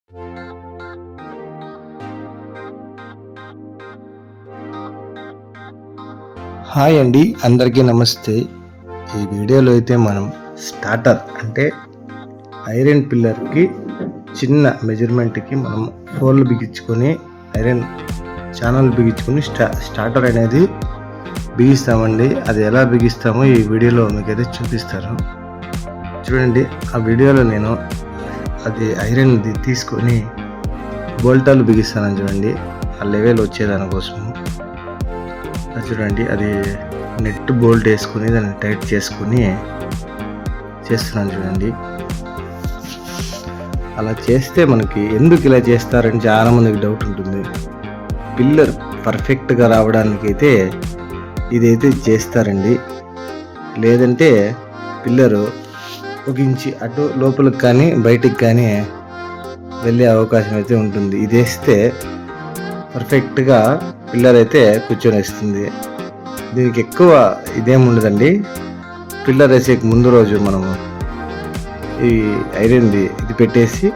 Hi అండి, అందరికీ నమస్తే. ఈ వీడియోలో అయితే మనం స్టార్టర్ అంటే ఐరన్ పిల్లర్కి చిన్న మెజర్మెంట్కి మనం హోల్ బిగించుకొని ఐరన్ ఛానల్ బిగించుకొని స్టార్టర్ అనేది బిగిస్తామండి. అది ఎలా బిగిస్తామో ఈ వీడియోలో మీకైతే చూపిస్తాను. చూడండి, ఆ వీడియోలో నేను అది ఐరన్ది తీసుకొని బోల్టాలు బిగిస్తాను. చూడండి, ఆ లెవెల్ వచ్చేదానికోసము. చూడండి, అది నెట్ బోల్ట్ వేసుకొని దాన్ని టైట్ చేసుకొని చేస్తున్నాను. చూడండి, అలా చేస్తే మనకి ఎందుకు ఇలా చేస్తారని చాలా మందికి డౌట్ ఉంటుంది. పిల్లర్ పర్ఫెక్ట్గా రావడానికి అయితే ఇదైతే చేస్తారండి. లేదంటే పిల్లరు ఒక ఇంచి అటు లోపలికి కానీ బయటికి కానీ వెళ్ళే అవకాశం అయితే ఉంటుంది. ఇది వేస్తే పర్ఫెక్ట్గా పిల్లర్ అయితే కూర్చొని వేస్తుంది. దీనికి ఎక్కువ ఇదేముండదండి. పిల్లర్ వేసే ముందు రోజు మనము ఈ ఐరన్ది ఇది పెట్టేసి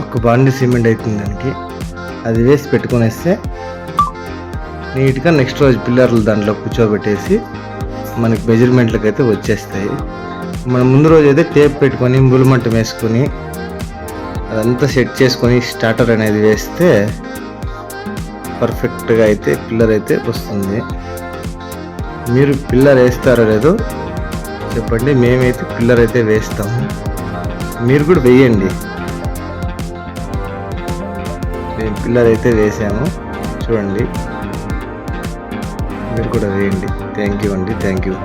ఒక బాండి సిమెంట్ అవుతుంది దానికి, అది వేసి పెట్టుకొని వేస్తే నీట్గా నెక్స్ట్ రోజు పిల్లర్లు దాంట్లో కూర్చోబెట్టేసి మనకి మెజర్మెంట్లకు అయితే వచ్చేస్తాయి. మనం ముందు రోజు అయితే టేప్ పెట్టుకొని బుల్మట్టం వేసుకొని అదంతా సెట్ చేసుకొని స్టార్టర్ అనేది వేస్తే పర్ఫెక్ట్గా అయితే పిల్లర్ అయితే వస్తుంది. మీరు పిల్లర్ వేస్తారో లేదో చెప్పండి. మేమైతే పిల్లర్ అయితే వేస్తాము, మీరు కూడా వేయండి. మేము పిల్లర్ అయితే వేసాము, చూడండి, మీరు కూడా వేయండి. థ్యాంక్ యూ అండి, థ్యాంక్ యూ.